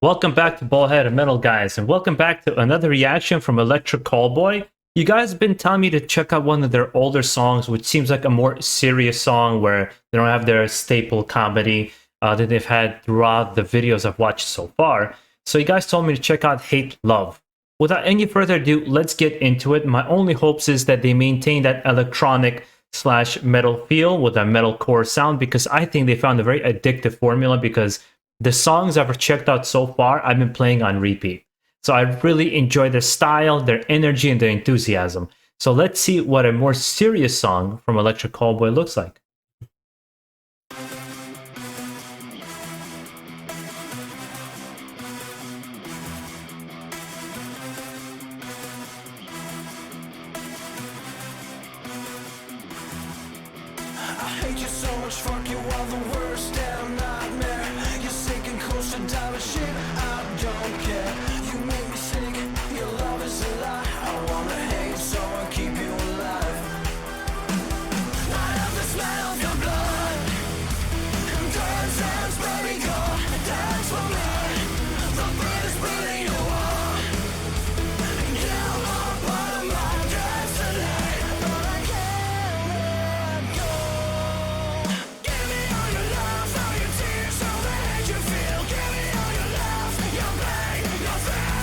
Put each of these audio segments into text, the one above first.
Welcome back to BaldHeaded Metal, guys, and welcome back to another reaction from Electric Callboy. You guys have been telling me to check out one of their older songs, which seems like a more serious song where they don't have their staple comedy that they've had throughout the videos I've watched so far. So you guys told me to check out Hate Love. Without any further ado, let's get into it. My only hopes is that they maintain that electronic slash metal feel with a metalcore sound, because I think they found a very addictive formula, because the songs I've checked out so far, I've been playing on repeat. So I really enjoy their style, their energy, and their enthusiasm. So let's see what a more serious song from Electric Callboy looks like. I hate you so much, fuck you are the worst damn nightmare. You're sick and close to die, but shit, I don't care. You make me sick, your love is a lie. I wanna hate so I keep you alive. I have the smell of your blood, and turns and spreading cold. Dance for me, the blood is bleeding you on. You are part of my destiny, but I can't let go. Give me all your love, all your tears, all the hate you feel. Give me all your love, your pain, your fear.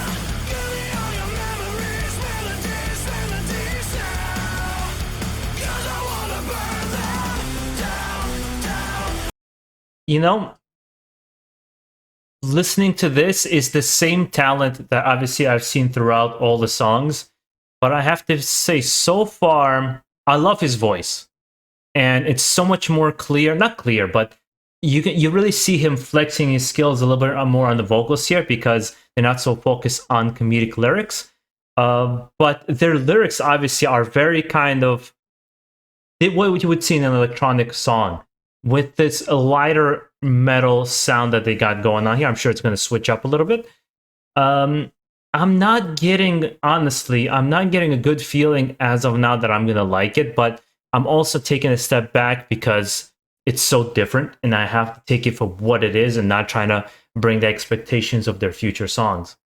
Give me all your memories, melodies, melodies now. 'Cause I wanna burn them down, down. You know, listening to this is the same talent that obviously I've seen throughout all the songs, but I have to say, so far, I love his voice. And it's so much more clear, not clear, but you really see him flexing his skills a little bit more on the vocals here, because they're not so focused on comedic lyrics. But their lyrics obviously are very kind of what you would see in an electronic song, with this lighter metal sound that they got going on here. I'm sure it's going to switch up a little bit. I'm not getting, honestly, I'm not getting a good feeling as of now that I'm going to like it, but I'm also taking a step back because it's so different, and I have to take it for what it is and not trying to bring the expectations of their future songs.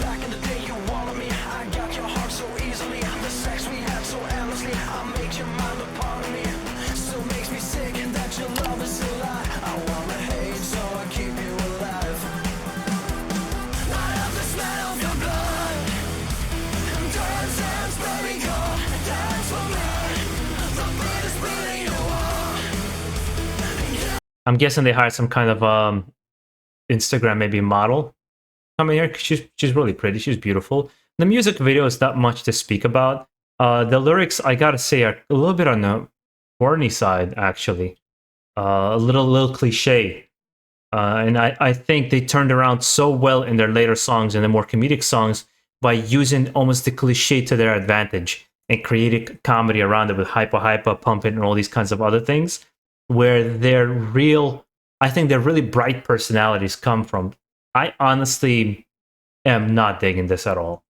Back in the day you wanted me, I got your heart so easily. The sex we had so endlessly, I made your mind a part of me. Still makes me sick that your love is a lie. I wanna hate so I keep you alive. I have the smell of your blood, and turns and spreading cold. Dance for me, the blood is bleeding you on. I'm guessing they hired some kind of Instagram maybe model coming here. She's really pretty. She's beautiful. The music video is not much to speak about. The lyrics, I gotta say, are a little bit on the corny side, actually. A little cliche. And I think they turned around so well in their later songs and the more comedic songs by using almost the cliche to their advantage and creating comedy around it with hyper, pump it, and all these kinds of other things, where their real, I think their really bright personalities come from. I honestly am not digging this at all.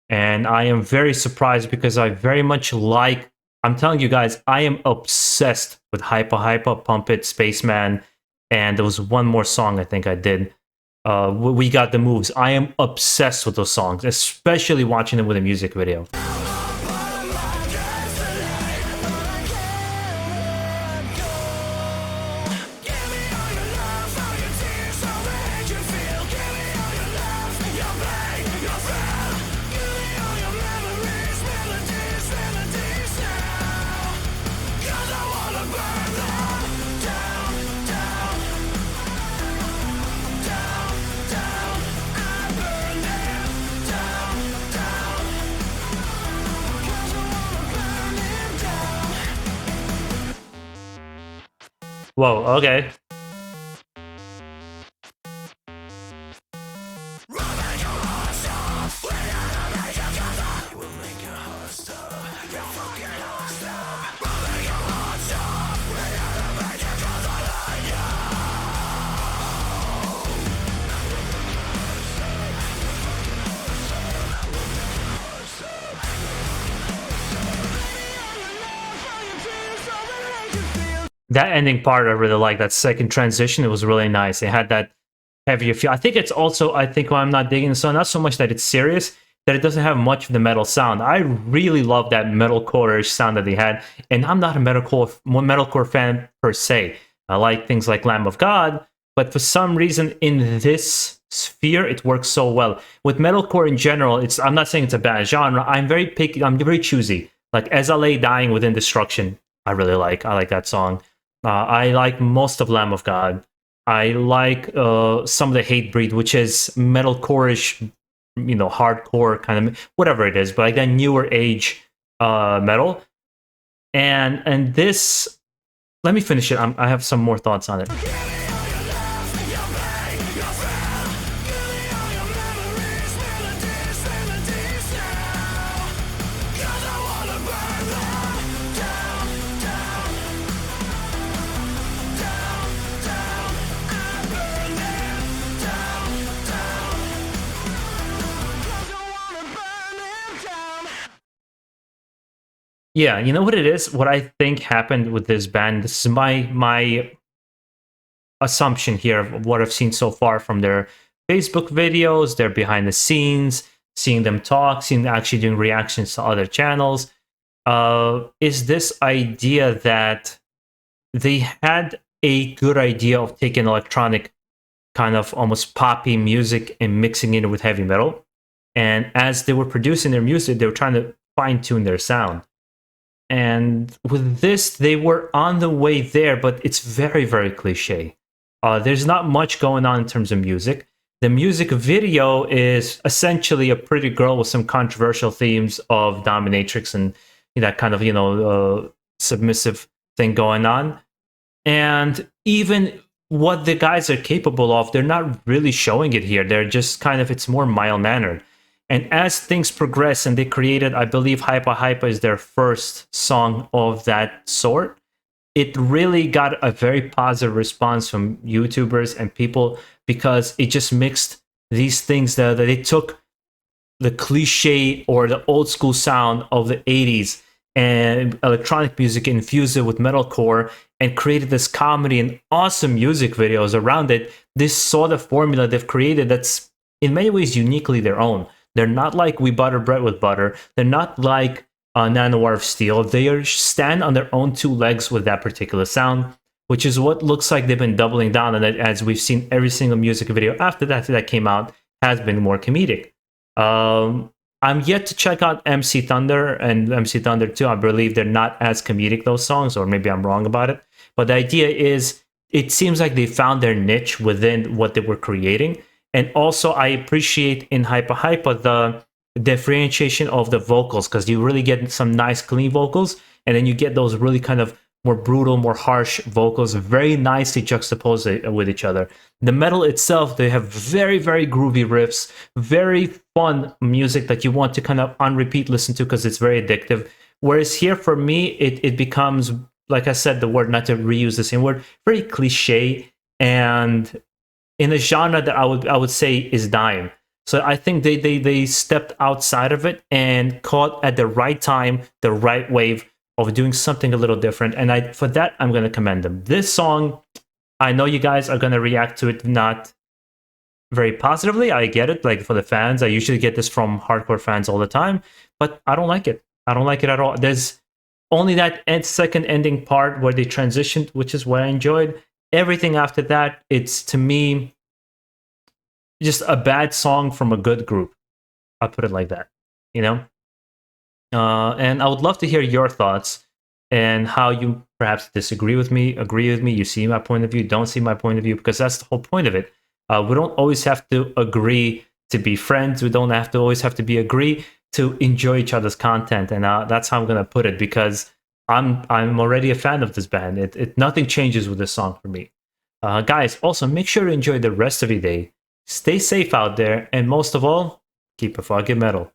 And I am very surprised, because I very much like, I'm telling you guys, I am obsessed with hyper, pump it, Spaceman, and there was one more song I think I did. We Got the Moves. I am obsessed with those songs, especially watching them with a music video. Whoa, okay. That ending part I really like. That second transition, it was really nice. It had that heavier feel. I think it's also, I think why I'm not digging the song, not so much that it's serious, that it doesn't have much of the metal sound. I really love that metalcore-ish sound that they had, and I'm not a metalcore fan per se. I like things like Lamb of God, but for some reason in this sphere, it works so well. With metalcore in general, I'm not saying it's a bad genre. I'm very picky. I'm very choosy. Like As I Lay Dying Within Destruction, I really like. I like that song. I like most of Lamb of God. I like some of the Hatebreed, which is metalcore-ish, hardcore kind of whatever it is, but like that newer age metal. And this, let me finish it. I have some more thoughts on it. Yeah, you know what it is? What I think happened with this band, this is my assumption here of what I've seen so far from their Facebook videos, their behind the scenes, seeing them talk, seeing them actually doing reactions to other channels, is this idea that they had a good idea of taking electronic kind of almost poppy music and mixing it with heavy metal. And as they were producing their music, they were trying to fine-tune their sound. And with this, they were on the way there, but it's very, very cliche. There's not much going on in terms of music. The music video is essentially a pretty girl with some controversial themes of dominatrix and that kind of, submissive thing going on. And even what the guys are capable of, they're not really showing it here. They're just kind of, it's more mild-mannered. And as things progress, and they created, I believe, Hypa Hypa is their first song of that sort, it really got a very positive response from YouTubers and people because it just mixed these things that they took the cliche or the old school sound of the 80s and electronic music, infused it with metalcore, and created this comedy and awesome music videos around it. This sort of formula they've created that's in many ways uniquely their own. They're not like We Butter Bread with Butter. They're not like Nanowar of Steel. They stand on their own two legs with that particular sound, which is what looks like they've been doubling down on it, as we've seen every single music video after that came out has been more comedic. I'm yet to check out MC Thunder and MC Thunder 2. I believe they're not as comedic, those songs, or maybe I'm wrong about it. But the idea is, it seems like they found their niche within what they were creating. And also, I appreciate in Hypa Hypa the differentiation of the vocals, because you really get some nice, clean vocals, and then you get those really kind of more brutal, more harsh vocals, very nicely juxtaposed with each other. The metal itself, they have very, very groovy riffs, very fun music that you want to kind of on repeat listen to because it's very addictive. Whereas here, for me, it becomes, like I said, the word, not to reuse the same word, very cliche, and in a genre that I would say is dying. So I think they stepped outside of it and caught at the right time the right wave of doing something a little different. And for that, I'm going to commend them. This song, I know you guys are going to react to it not very positively. I get it. Like, for the fans, I usually get this from hardcore fans all the time, but I don't like it. I don't like it at all. There's only that second ending part where they transitioned, which is what I enjoyed. Everything after that, it's, to me, just a bad song from a good group. I'll put it like that, And I would love to hear your thoughts and how you perhaps disagree with me, agree with me, you see my point of view, don't see my point of view, because that's the whole point of it. We don't always have to agree to be friends. We don't always have to agree to enjoy each other's content. And that's how I'm going to put it, because I'm already a fan of this band. Nothing changes with this song for me. Guys, also make sure to enjoy the rest of your day. Stay safe out there, and most of all, keep a fucking metal.